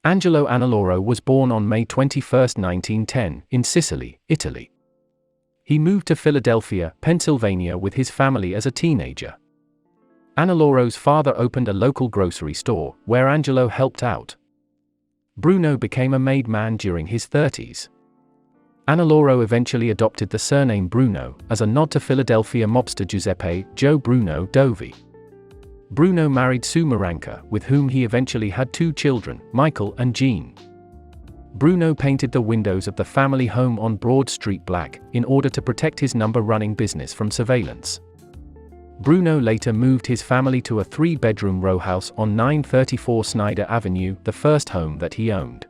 Angelo Annaloro was born on May 21, 1910, in Sicily, Italy. He moved to Philadelphia, Pennsylvania with his family as a teenager. Annaloro's father opened a local grocery store, where Angelo helped out. Bruno became a made man during his 30s. Annaloro eventually adopted the surname Bruno, as a nod to Philadelphia mobster Giuseppe, Joe Bruno Dovi. Bruno married Sue Maranca, with whom he eventually had 2 children, Michael and Jean. Bruno painted the windows of the family home on Broad Street black, in order to protect his number-running business from surveillance. Bruno later moved his family to a 3-bedroom rowhouse on 934 Snyder Avenue, the first home that he owned.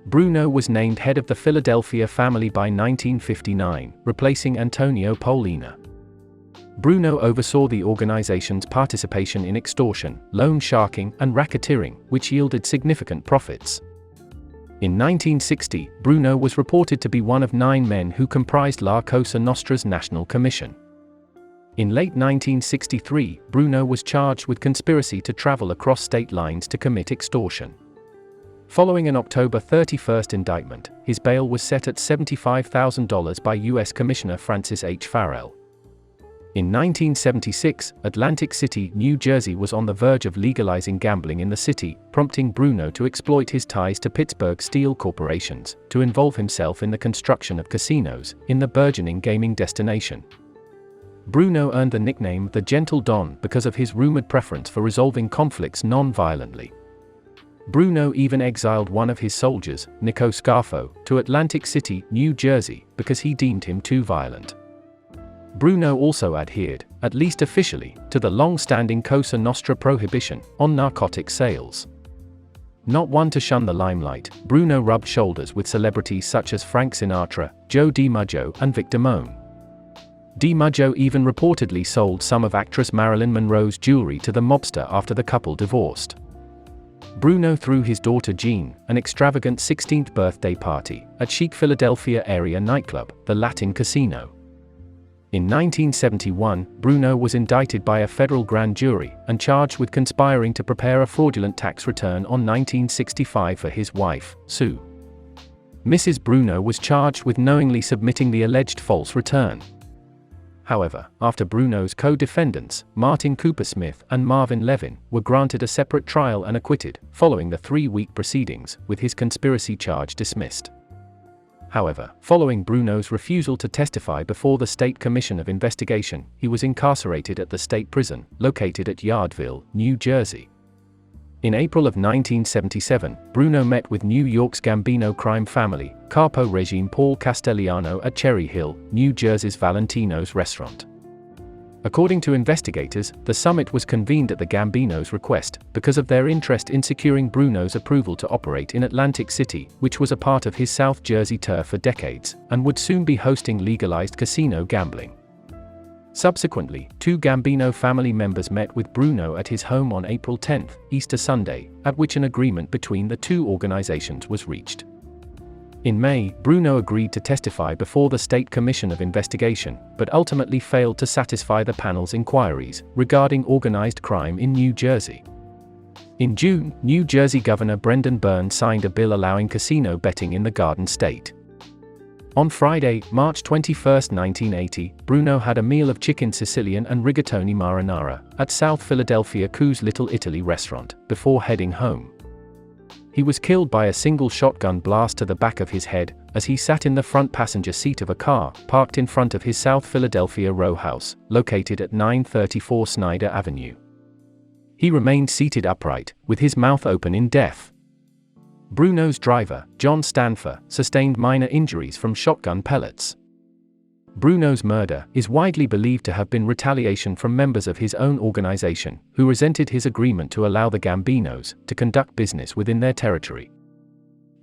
Bruno was named head of the Philadelphia family by 1959, replacing Antonio Pollina. Bruno oversaw the organization's participation in extortion, loan sharking, and racketeering, which yielded significant profits. In 1960, Bruno was reported to be one of 9 men who comprised La Cosa Nostra's National Commission. In late 1963, Bruno was charged with conspiracy to travel across state lines to commit extortion. Following an October 31 indictment, his bail was set at $75,000 by U.S. Commissioner Francis H. Farrell. In 1976, Atlantic City, New Jersey was on the verge of legalizing gambling in the city, prompting Bruno to exploit his ties to Pittsburgh steel corporations, to involve himself in the construction of casinos, in the burgeoning gaming destination. Bruno earned the nickname the Gentle Don because of his rumored preference for resolving conflicts non-violently. Bruno even exiled one of his soldiers, Nico Scarfo, to Atlantic City, New Jersey, because he deemed him too violent. Bruno also adhered, at least officially, to the long-standing Cosa Nostra prohibition on narcotic sales. Not one to shun the limelight, Bruno rubbed shoulders with celebrities such as Frank Sinatra, Joe DiMaggio, and Vic Damone. DiMaggio even reportedly sold some of actress Marilyn Monroe's jewelry to the mobster after the couple divorced. Bruno threw his daughter Jean an extravagant 16th birthday party at chic Philadelphia area nightclub, the Latin Casino. In 1971, Bruno was indicted by a federal grand jury and charged with conspiring to prepare a fraudulent tax return on 1965 for his wife, Sue. Mrs. Bruno was charged with knowingly submitting the alleged false return. However, after Bruno's co-defendants, Martin Cooper Smith and Marvin Levin, were granted a separate trial and acquitted, following the 3-week proceedings, with his conspiracy charge dismissed. However, following Bruno's refusal to testify before the State Commission of Investigation, he was incarcerated at the state prison, located at Yardville, New Jersey. In April of 1977, Bruno met with New York's Gambino crime family, Capo Regime Paul Castellano at Cherry Hill, New Jersey's Valentino's restaurant. According to investigators, the summit was convened at the Gambino's request, because of their interest in securing Bruno's approval to operate in Atlantic City, which was a part of his South Jersey turf for decades, and would soon be hosting legalized casino gambling. Subsequently, 2 Gambino family members met with Bruno at his home on April 10, Easter Sunday, at which an agreement between the 2 organizations was reached. In May, Bruno agreed to testify before the State Commission of Investigation, but ultimately failed to satisfy the panel's inquiries regarding organized crime in New Jersey. In June, New Jersey Governor Brendan Byrne signed a bill allowing casino betting in the Garden State. On Friday, March 21, 1980, Bruno had a meal of chicken Sicilian and rigatoni marinara at South Philadelphia Coos Little Italy restaurant, before heading home. He was killed by a single shotgun blast to the back of his head, as he sat in the front passenger seat of a car parked in front of his South Philadelphia row house, located at 934 Snyder Avenue. He remained seated upright, with his mouth open in death. Bruno's driver, John Stanfer, sustained minor injuries from shotgun pellets. Bruno's murder is widely believed to have been retaliation from members of his own organization, who resented his agreement to allow the Gambinos to conduct business within their territory.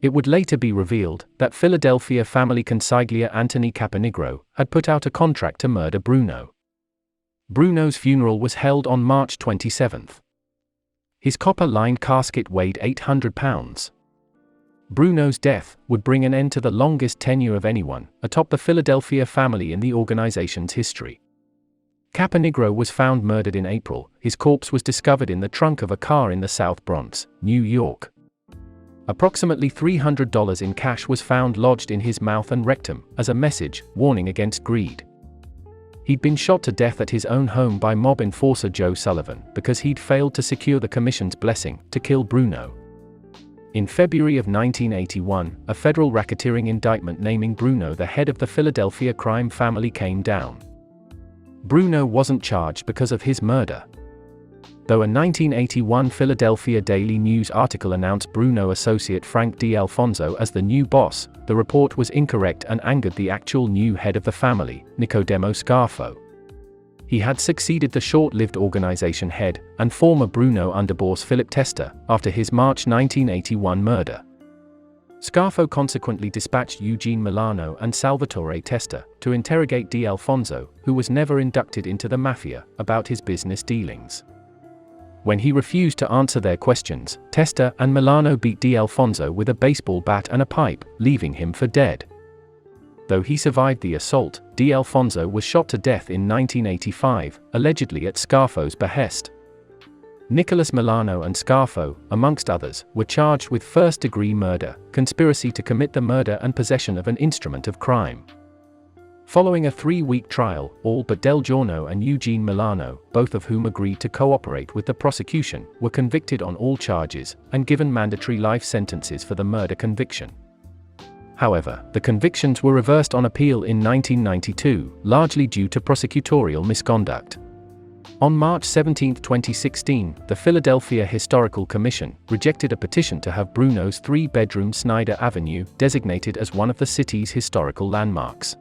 It would later be revealed that Philadelphia family consigliere Anthony Caponigro had put out a contract to murder Bruno. Bruno's funeral was held on March 27. His copper-lined casket weighed 800 pounds. Bruno's death would bring an end to the longest tenure of anyone atop the Philadelphia family in the organization's history. Caponigro was found murdered in April. His corpse was discovered in the trunk of a car in the South Bronx, New York. Approximately $300 in cash was found lodged in his mouth and rectum, as a message, warning against greed. He'd been shot to death at his own home by mob enforcer Joe Sullivan because he'd failed to secure the commission's blessing to kill Bruno. In February of 1981, a federal racketeering indictment naming Bruno the head of the Philadelphia crime family came down. Bruno wasn't charged because of his murder. Though a 1981 Philadelphia Daily News article announced Bruno associate Frank D'Alfonso as the new boss, the report was incorrect and angered the actual new head of the family, Nicodemo Scarfo. He had succeeded the short-lived organization head and former Bruno underboss Philip Testa after his March 1981 murder. Scarfo consequently dispatched Eugene Milano and Salvatore Testa to interrogate D'Alfonso, who was never inducted into the mafia, about his business dealings. When he refused to answer their questions, Testa and Milano beat D'Alfonso with a baseball bat and a pipe, leaving him for dead. Though he survived the assault, D'Alfonso was shot to death in 1985, allegedly at Scarfo's behest. Nicholas Milano and Scarfo, amongst others, were charged with first-degree murder, conspiracy to commit the murder and possession of an instrument of crime. Following a 3-week trial, all but Del Giorno and Eugene Milano, both of whom agreed to cooperate with the prosecution, were convicted on all charges, and given mandatory life sentences for the murder conviction. However, the convictions were reversed on appeal in 1992, largely due to prosecutorial misconduct. On March 17, 2016, the Philadelphia Historical Commission rejected a petition to have Bruno's 3-bedroom Snyder Avenue designated as one of the city's historical landmarks.